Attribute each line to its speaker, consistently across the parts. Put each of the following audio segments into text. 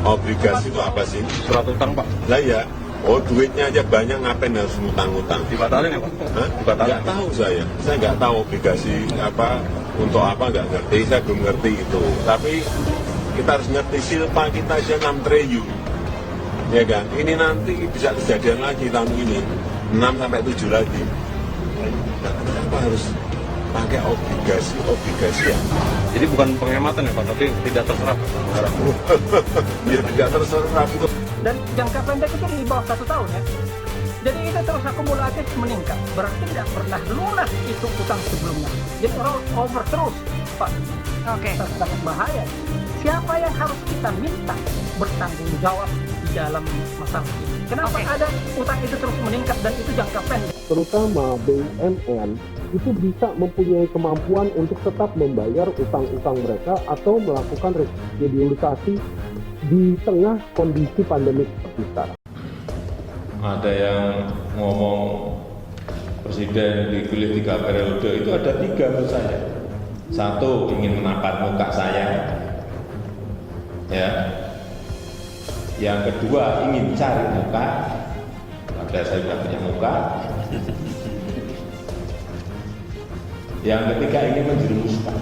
Speaker 1: Obligasi itu apa sih?
Speaker 2: Surat utang, Pak.
Speaker 1: Lah ya, duitnya aja banyak, ngapain harus ngutang-ngutang?
Speaker 2: Dibatalin ya, Pak?
Speaker 1: Hah?
Speaker 2: Dibatalin.
Speaker 1: Nggak tahu saya nggak tahu obligasi apa, untuk apa nggak ngerti, saya belum ngerti itu. Tapi kita harus ngerti silpa kita aja 6 triliun. Ya kan, ini nanti bisa kejadian lagi tahun ini, 6 sampai 7 lagi. Nah, kenapa harus pakai obligasi ya?
Speaker 2: Jadi bukan penghematan ya, Pak, tapi tidak terserap.
Speaker 1: Ya tidak terserap itu.
Speaker 3: Dan jangka pendek itu di bawah 1 tahun ya. Jadi itu terus akumulatif meningkat. Berarti tidak pernah lunas itu utang sebelumnya. Jadi roll over terus, Pak.
Speaker 4: Oke.
Speaker 3: Sangat bahaya. Siapa yang harus kita minta bertanggung jawab di dalam masalah ini? Kenapa ada utang itu terus meningkat dan itu jangka pendek?
Speaker 5: Terutama BUMN itu bisa mempunyai kemampuan untuk tetap membayar utang-utang mereka atau melakukan restrukturisasi di tengah kondisi pandemi seperti sekarang.
Speaker 6: Ada yang ngomong presiden dipilih 3 periode, itu ada 3 menurut saya. 1, ingin menampar muka saya, ya. Yang kedua, ingin cari muka, padahal saya sudah punya muka. Yang ketiga, ingin menjerumuskan.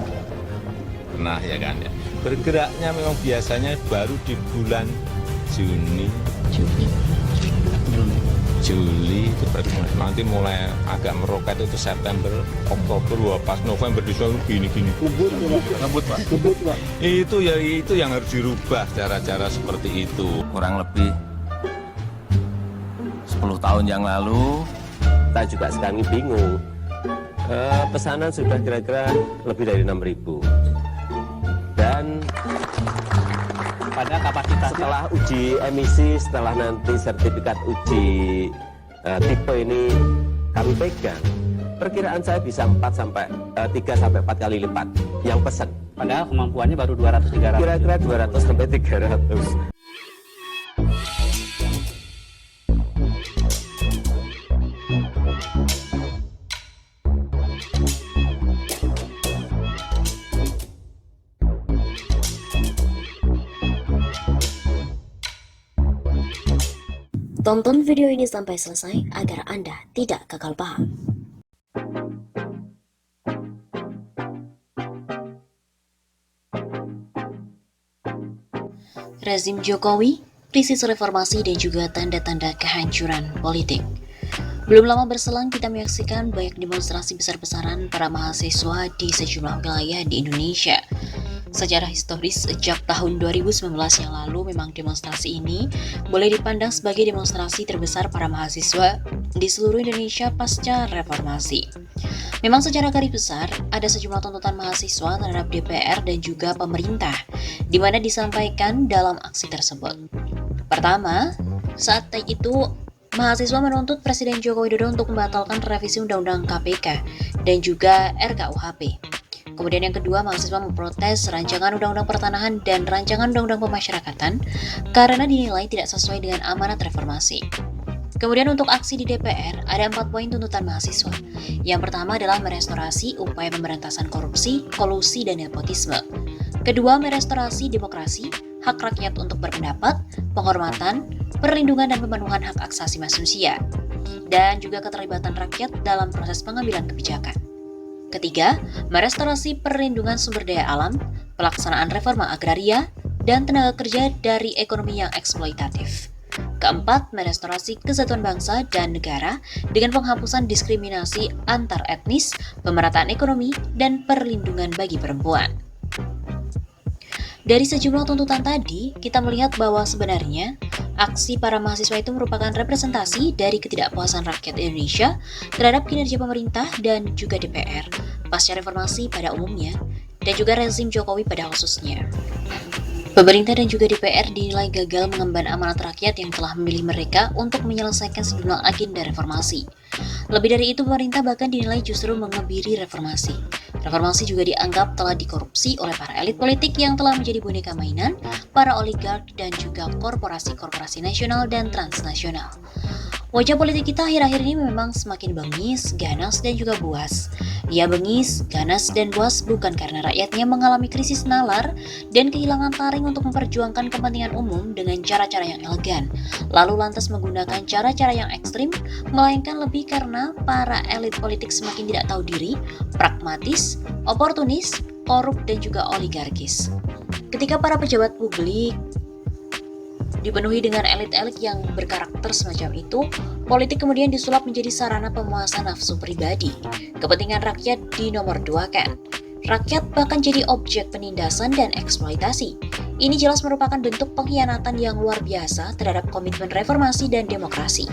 Speaker 7: Nah ya kan ya, bergeraknya memang biasanya baru di bulan Juli itu nanti mulai agak meroket itu September, Oktober, pas November, Desember gini. Ngebut Pak. Itu yang harus dirubah cara-cara seperti itu.
Speaker 8: Kurang lebih 10 tahun yang lalu kita juga sekarang bingung. Pesanan sudah kira-kira lebih dari 6.000. Dan pada kapasitas setelah uji emisi, setelah nanti sertifikat uji tipe ini kami pegang, perkiraan saya bisa 3 sampai 4 kali lipat yang pesan.
Speaker 4: Padahal kemampuannya baru 200-300.
Speaker 8: Kira-kira 200 sampai 300.
Speaker 9: Tonton video ini sampai selesai agar Anda tidak gagal paham. Rezim Jokowi, krisis reformasi dan juga tanda-tanda kehancuran politik. Belum lama berselang kita menyaksikan banyak demonstrasi besar-besaran para mahasiswa di sejumlah wilayah di Indonesia. Secara historis, sejak tahun 2019 yang lalu memang demonstrasi ini boleh dipandang sebagai demonstrasi terbesar para mahasiswa di seluruh Indonesia pasca reformasi. Memang secara garis besar, ada sejumlah tuntutan mahasiswa terhadap DPR dan juga pemerintah, di mana disampaikan dalam aksi tersebut. Pertama, saat itu mahasiswa menuntut Presiden Joko Widodo untuk membatalkan revisi Undang-Undang KPK dan juga RKUHP. Kemudian yang kedua, mahasiswa memprotes rancangan Undang-Undang Pertanahan dan rancangan Undang-Undang Pemasyarakatan karena dinilai tidak sesuai dengan amanat reformasi. Kemudian untuk aksi di DPR, ada 4 poin tuntutan mahasiswa. Yang pertama adalah merestorasi upaya pemberantasan korupsi, kolusi, dan nepotisme. Kedua, merestorasi demokrasi, hak rakyat untuk berpendapat, penghormatan, perlindungan dan pemenuhan hak asasi manusia, dan juga keterlibatan rakyat dalam proses pengambilan kebijakan. Ketiga, merestorasi perlindungan sumber daya alam, pelaksanaan reforma agraria, dan tenaga kerja dari ekonomi yang eksploitatif. Keempat, merestorasi kesatuan bangsa dan negara dengan penghapusan diskriminasi antar etnis, pemerataan ekonomi, dan perlindungan bagi perempuan. Dari sejumlah tuntutan tadi, kita melihat bahwa sebenarnya aksi para mahasiswa itu merupakan representasi dari ketidakpuasan rakyat Indonesia terhadap kinerja pemerintah dan juga DPR, pasca reformasi pada umumnya, dan juga rezim Jokowi pada khususnya. Pemerintah dan juga DPR dinilai gagal mengemban amanat rakyat yang telah memilih mereka untuk menyelesaikan sejumlah agenda reformasi. Lebih dari itu, pemerintah bahkan dinilai justru mengebiri reformasi. Reformasi juga dianggap telah dikorupsi oleh para elit politik yang telah menjadi boneka mainan para oligark dan juga korporasi-korporasi nasional dan transnasional. Wajah politik kita akhir-akhir ini memang semakin bengis, ganas, dan juga buas. Ia bengis, ganas, dan buas bukan karena rakyatnya mengalami krisis nalar dan kehilangan taring untuk memperjuangkan kepentingan umum dengan cara-cara yang elegan, lalu lantas menggunakan cara-cara yang ekstrim, melainkan lebih karena para elit politik semakin tidak tahu diri, pragmatis, oportunis, korup, dan juga oligarkis. Ketika para pejabat publik dipenuhi dengan elit-elit yang berkarakter semacam itu, politik kemudian disulap menjadi sarana pemuasan nafsu pribadi. Kepentingan rakyat dinomorduakan. Rakyat bahkan jadi objek penindasan dan eksploitasi. Ini jelas merupakan bentuk pengkhianatan yang luar biasa terhadap komitmen reformasi dan demokrasi.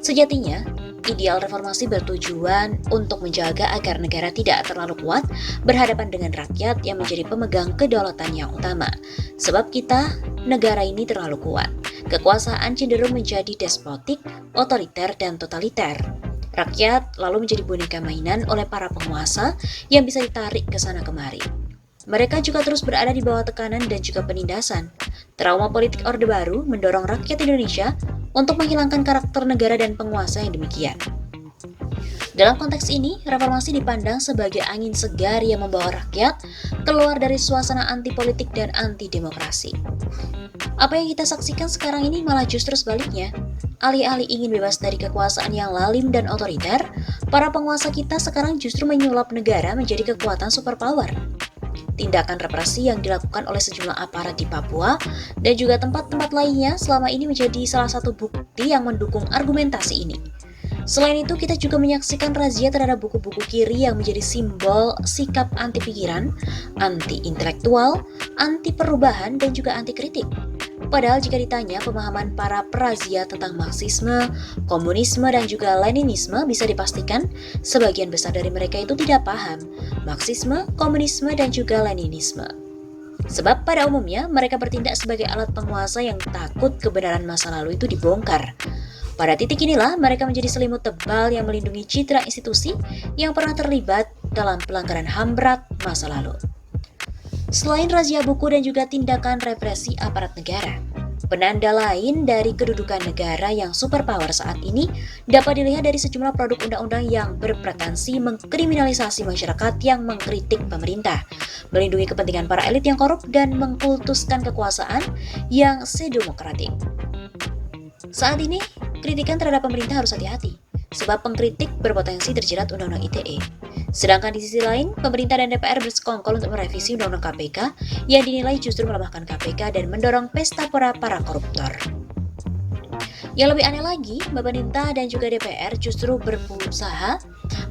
Speaker 9: Sejatinya, ideal reformasi bertujuan untuk menjaga agar negara tidak terlalu kuat berhadapan dengan rakyat yang menjadi pemegang kedaulatan yang utama. Sebab kita, negara ini terlalu kuat. Kekuasaan cenderung menjadi despotik, otoriter, dan totaliter. Rakyat lalu menjadi boneka mainan oleh para penguasa yang bisa ditarik ke sana kemari. Mereka juga terus berada di bawah tekanan dan juga penindasan. Trauma politik Orde Baru mendorong rakyat Indonesia untuk menghilangkan karakter negara dan penguasa yang demikian. Dalam konteks ini, reformasi dipandang sebagai angin segar yang membawa rakyat keluar dari suasana anti politik dan anti demokrasi. Apa yang kita saksikan sekarang ini malah justru sebaliknya. Alih-alih ingin bebas dari kekuasaan yang lalim dan otoriter, para penguasa kita sekarang justru menyulap negara menjadi kekuatan superpower. Tindakan represi yang dilakukan oleh sejumlah aparat di Papua dan juga tempat-tempat lainnya selama ini menjadi salah satu bukti yang mendukung argumentasi ini. Selain itu, kita juga menyaksikan razia terhadap buku-buku kiri yang menjadi simbol sikap anti pikiran, anti intelektual, anti perubahan, dan juga anti kritik. Padahal jika ditanya pemahaman para perazia tentang Marxisme, komunisme, dan juga Leninisme, bisa dipastikan sebagian besar dari mereka itu tidak paham Marxisme, komunisme, dan juga Leninisme. Sebab pada umumnya mereka bertindak sebagai alat penguasa yang takut kebenaran masa lalu itu dibongkar. Pada titik inilah mereka menjadi selimut tebal yang melindungi citra institusi yang pernah terlibat dalam pelanggaran HAM berat masa lalu. Selain razia buku dan juga tindakan represi aparat negara, penanda lain dari kedudukan negara yang superpower saat ini dapat dilihat dari sejumlah produk undang-undang yang berpretensi mengkriminalisasi masyarakat yang mengkritik pemerintah, melindungi kepentingan para elit yang korup, dan mengkultuskan kekuasaan yang sedemokratik. Saat ini, kritikan terhadap pemerintah harus hati-hati, sebab pengkritik berpotensi terjerat Undang-Undang ITE. Sedangkan di sisi lain, pemerintah dan DPR bersekongkol untuk merevisi Undang-Undang KPK yang dinilai justru melemahkan KPK dan mendorong pesta pora para koruptor. Yang lebih aneh lagi, pemerintah dan juga DPR justru berusaha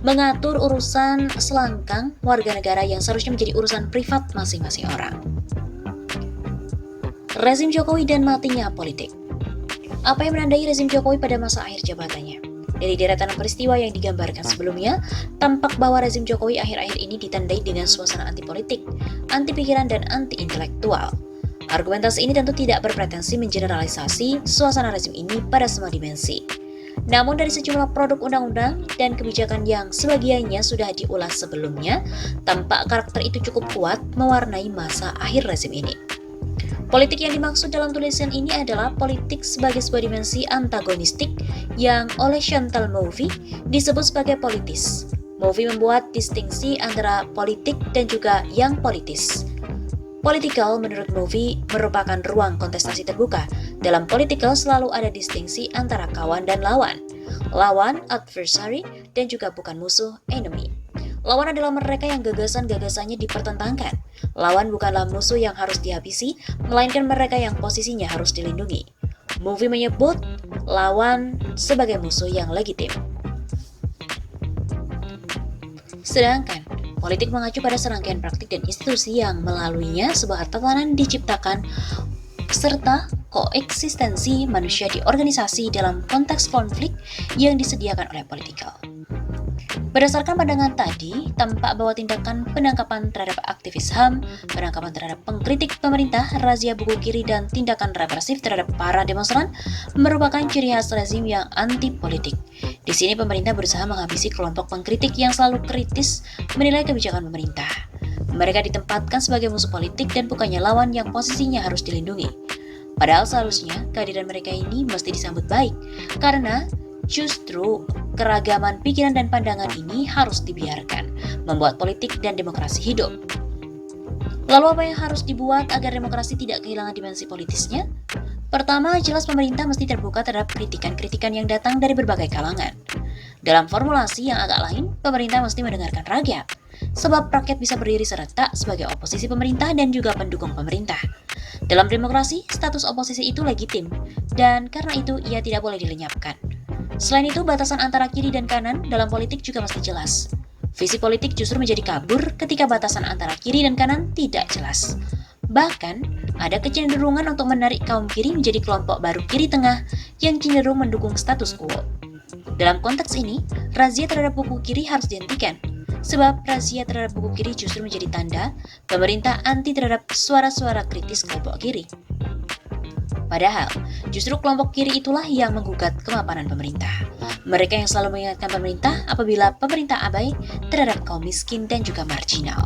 Speaker 9: mengatur urusan selangkang warga negara yang seharusnya menjadi urusan privat masing-masing orang. Rezim Jokowi dan matinya politik. Apa yang menandai rezim Jokowi pada masa akhir jabatannya? Dari deretan peristiwa yang digambarkan sebelumnya, tampak bahwa rezim Jokowi akhir-akhir ini ditandai dengan suasana anti politik, anti pikiran, dan anti intelektual. Argumentasi ini tentu tidak berpretensi mengeneralisasi suasana rezim ini pada semua dimensi. Namun dari sejumlah produk undang-undang dan kebijakan yang sebagiannya sudah diulas sebelumnya, tampak karakter itu cukup kuat mewarnai masa akhir rezim ini. Politik yang dimaksud dalam tulisan ini adalah politik sebagai sebuah dimensi antagonistik yang oleh Chantal Mouffe disebut sebagai politis. Mouffe membuat distingsi antara politik dan juga yang politis. Political menurut Mouffe merupakan ruang kontestasi terbuka. Dalam political selalu ada distingsi antara kawan dan lawan. Lawan, adversary, dan juga bukan musuh, enemy. Lawan adalah mereka yang gagasan-gagasannya dipertentangkan. Lawan bukanlah musuh yang harus dihabisi, melainkan mereka yang posisinya harus dilindungi. Mouffe menyebut lawan sebagai musuh yang legitim. Sedangkan, politik mengacu pada serangkaian praktik dan institusi yang melaluinya sebuah tatanan diciptakan serta koeksistensi manusia di organisasi dalam konteks konflik yang disediakan oleh politikal. Berdasarkan pandangan tadi, tampak bahwa tindakan penangkapan terhadap aktivis HAM, penangkapan terhadap pengkritik pemerintah, razia buku kiri, dan tindakan represif terhadap para demonstran merupakan ciri khas rezim yang anti politik. Di sini pemerintah berusaha menghabisi kelompok pengkritik yang selalu kritis menilai kebijakan pemerintah. Mereka ditempatkan sebagai musuh politik dan bukannya lawan yang posisinya harus dilindungi. Padahal seharusnya kehadiran mereka ini mesti disambut baik, karena justru keragaman pikiran dan pandangan ini harus dibiarkan, membuat politik dan demokrasi hidup. Lalu apa yang harus dibuat agar demokrasi tidak kehilangan dimensi politisnya? Pertama, jelas pemerintah mesti terbuka terhadap kritikan-kritikan yang datang dari berbagai kalangan. Dalam formulasi yang agak lain, pemerintah mesti mendengarkan rakyat, sebab rakyat bisa berdiri serentak sebagai oposisi pemerintah dan juga pendukung pemerintah. Dalam demokrasi, status oposisi itu legitim, dan karena itu ia tidak boleh dilenyapkan. Selain itu, batasan antara kiri dan kanan dalam politik juga mesti jelas. Visi politik justru menjadi kabur ketika batasan antara kiri dan kanan tidak jelas. Bahkan, ada kecenderungan untuk menarik kaum kiri menjadi kelompok baru kiri tengah yang cenderung mendukung status quo. Dalam konteks ini, razia terhadap buku kiri harus dihentikan, sebab razia terhadap buku kiri justru menjadi tanda pemerintah anti terhadap suara-suara kritis kelompok kiri. Padahal, justru kelompok kiri itulah yang menggugat kemapanan pemerintah. Mereka yang selalu mengingatkan pemerintah apabila pemerintah abai terhadap kaum miskin dan juga marginal.